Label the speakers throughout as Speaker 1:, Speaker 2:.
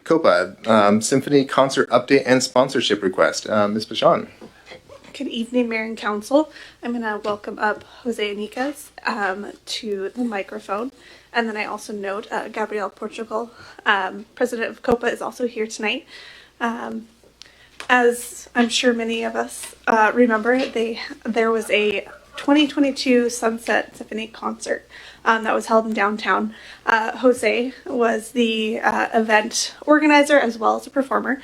Speaker 1: Copa, Symphony Concert Update and Sponsorship Request. Ms. Bashan.
Speaker 2: Good evening, Mayor and Council. I'm going to welcome up Jose Iniguez to the microphone. And then I also note Gabrielle Portugal, President of Copa, is also here tonight. As I'm sure many of us remember, there was a 2022 Sunset Symphony concert that was held in downtown. Jose was the event organizer as well as a performer,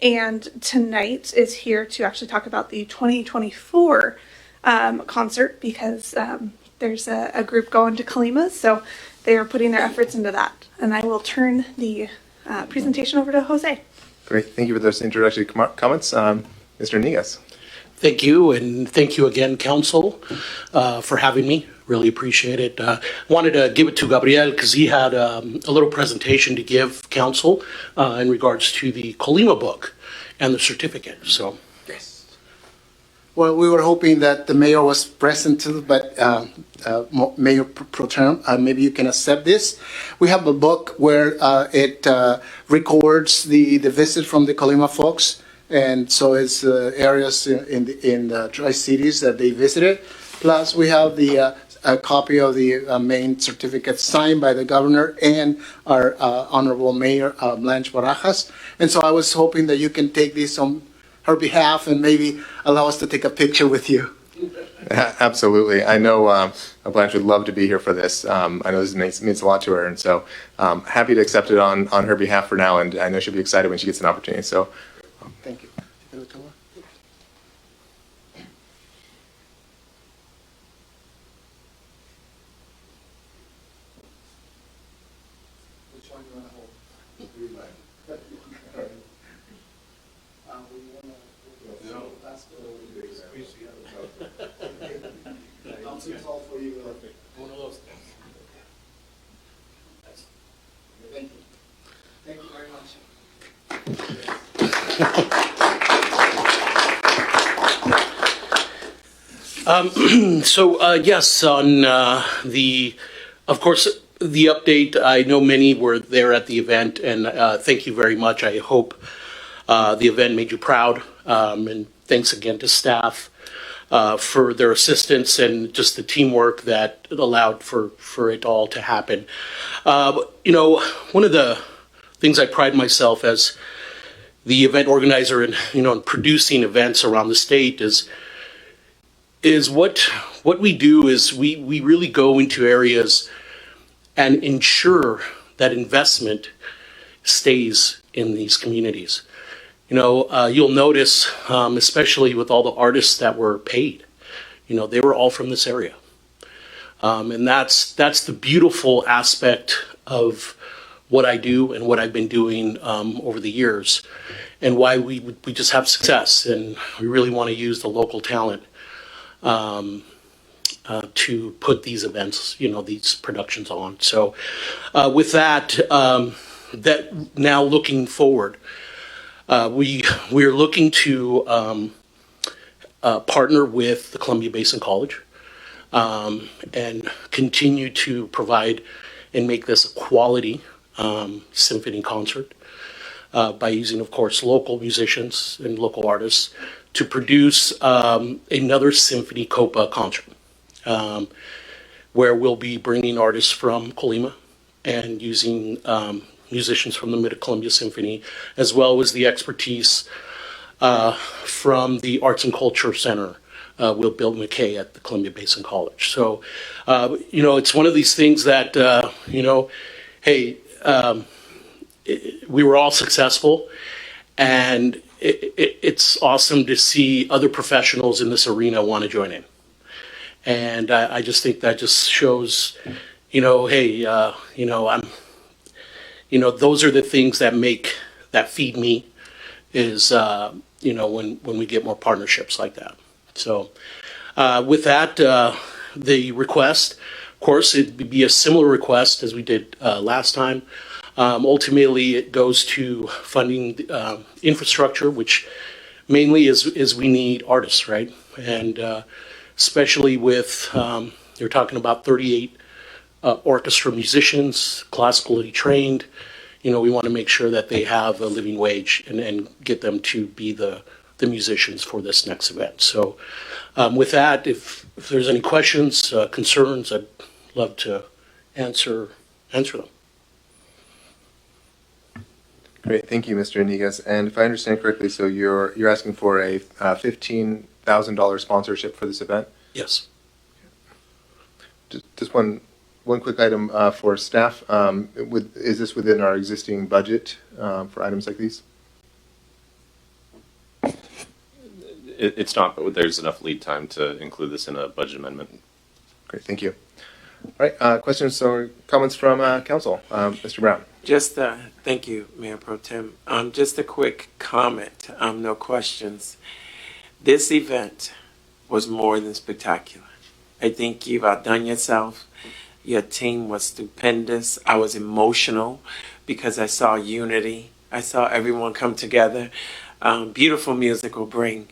Speaker 2: and tonight is here to actually talk about the 2024 concert because there's a group going to Colima, so they are putting their efforts into that. And I will turn the presentation over to Jose.
Speaker 1: Great. Thank you for those introductory comments. Mr. Iniguez.
Speaker 3: Thank you, and thank you again, Council, for having me. Really appreciate it. Wanted to give it to Gabriel because he had a little presentation to give Council in regards to the Colima book and the certificate. So,
Speaker 4: yes. Well, we were hoping that the mayor was present too, but Mayor Pro Tem, maybe you can accept this. We have a book where it records the visit from the Colima folks. And so it's areas in the Tri-Cities that they visited. Plus, we have a copy of the main certificate signed by the governor and our Honorable Mayor, Blanche Barajas. And so I was hoping that you can take this on her behalf and maybe allow us to take a picture with you.
Speaker 1: Absolutely. I know Blanche would love to be here for this. I know this means a lot to her. And so happy to accept it on her behalf for now. And I know she'll be excited when she gets an opportunity. So.
Speaker 4: Thank you. Which one do you want to hold? No. Pasco. It's all for you.
Speaker 3: one of those.
Speaker 4: Thank you. Thank you very much.
Speaker 3: Yes, on of course, the update, I know many were there at the event, and thank you very much. I hope the event made you proud, and thanks again to staff for their assistance and just the teamwork that allowed for it all to happen. One of the things I pride myself as the event organizer and in producing events around the state is what we do is we really go into areas and ensure that investment stays in these communities. You'll notice, especially with all the artists that were paid, they were all from this area. And that's the beautiful aspect of what I do and what I've been doing over the years, and why we just have success, and we really want to use the local talent to put these events, these productions on. So with that, that now looking forward, we're looking to partner with the Columbia Basin College and continue to provide and make this a quality symphony concert by using, of course, local musicians and local artists to produce another Symphony Copa concert, where we'll be bringing artists from Colima and using musicians from the Mid-Columbia Symphony, as well as the expertise from the Arts and Culture Center with Bill McKay at the Columbia Basin College. So, it's one of these things that, hey, we were all successful, and it's awesome to see other professionals in this arena want to join in. And I just think that just shows, hey, those are the things that feed me is, when we get more partnerships like that. So with that, the request, of course, it'd be a similar request as we did last time. Ultimately, it goes to funding infrastructure, which mainly is we need artists, right? And especially with, you're talking about 38 orchestra musicians, classically trained, we want to make sure that they have a living wage and get them to be the musicians for this next event. So with that, if there's any questions, concerns, I'd love to answer them.
Speaker 1: Great, thank you, Mr. Iniguez. And if I understand correctly, so you're asking for a $15,000 sponsorship for this event?
Speaker 3: Yes.
Speaker 1: Just one quick item for staff. Is this within our existing budget for items like these?
Speaker 5: It's not, but there's enough lead time to include this in a budget amendment.
Speaker 1: Great, thank you. All right, questions or comments from council? Mr. Brown.
Speaker 6: Just, thank you, Mayor Pro Tem. Just a quick comment, no questions. This event was more than spectacular. I think you've outdone yourself. Your team was stupendous. I was emotional because I saw unity. I saw everyone come together. Beautiful music will bring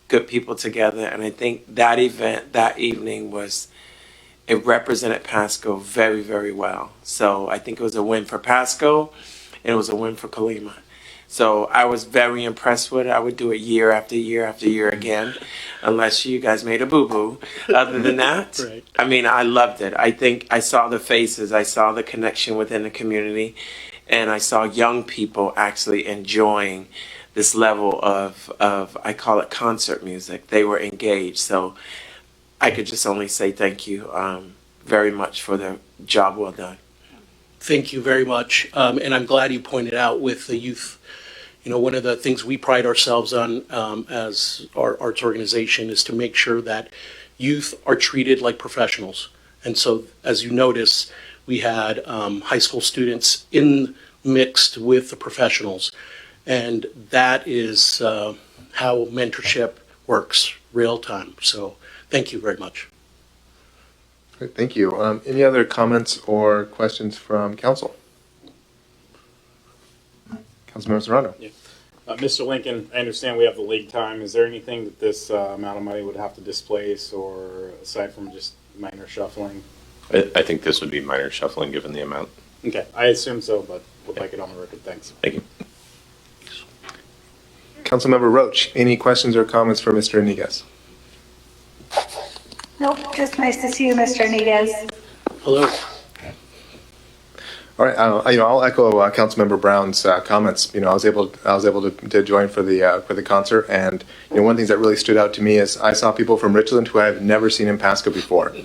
Speaker 6: good people together, and I think that event, that evening it represented Pasco very, very well. So I think it was a win for Pasco, and it was a win for Colima. So I was very impressed with it. I would do it year after year after year again, unless you guys made a boo-boo. Other than that,
Speaker 3: Right.
Speaker 6: I mean, I loved it. I think I saw the faces. I saw the connection within the community, and I saw young people actually enjoying this level of I call it concert music. They were engaged. So I could just only say thank you very much for the job well done.
Speaker 3: Thank you very much. And I'm glad you pointed out with the youth, one of the things we pride ourselves on as our arts organization is to make sure that youth are treated like professionals. And so, as you notice, we had high school students mixed with the professionals. And that is how mentorship works, real time. So thank you very much.
Speaker 1: Great, thank you. Any other comments or questions from council? Councilmember Serrano.
Speaker 7: Yeah. Mr. Lincoln, I understand we have the lead time. Is there anything that this amount of money would have to displace, or aside from just minor shuffling?
Speaker 5: I think this would be minor shuffling given the amount.
Speaker 7: Okay, I assume so, but would like it on the record. Thanks.
Speaker 5: Thank you.
Speaker 1: Councilmember Roach, any questions or comments for Mr. Iniguez?
Speaker 8: Nope, just nice to see you, Mr. Iniguez.
Speaker 3: Hello.
Speaker 1: All right, I'll echo Councilmember Brown's comments. I was able to join for the concert, and one of the things that really stood out to me is I saw people from Richland who I've never seen in Pasco before,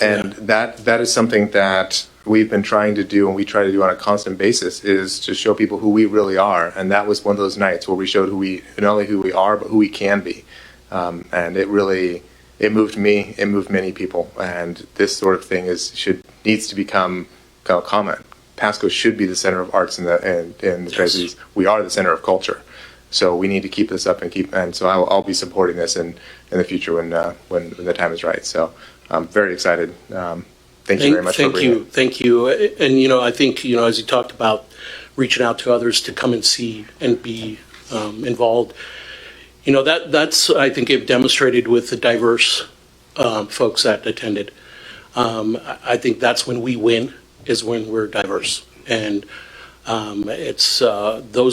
Speaker 1: and that is something that we've been trying to do, and we try to do on a constant basis, is to show people who we really are. And that was one of those nights where we showed not only who we are, but who we can be. And it moved me, it moved many people. And this sort of thing needs to become common. Pasco should be the center of arts in the Tri-Cities. We are the center of culture. So we need to keep this up and so I'll be supporting this in the future when the time is right. So I'm very excited. Thank you very much for bringing it.
Speaker 3: Thank you. And, I think, as you talked about reaching out to others to come and see and be involved, that's, I think, it demonstrated with the diverse folks that attended. I think that's when we win, is when we're diverse. And those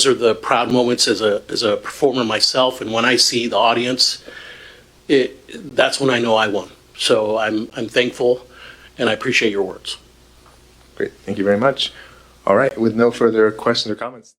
Speaker 3: are the proud moments as a performer myself. And when I see the audience, that's when I know I won. So I'm thankful. And I appreciate your words.
Speaker 1: Great. Thank you very much. All right. With no further questions or comments.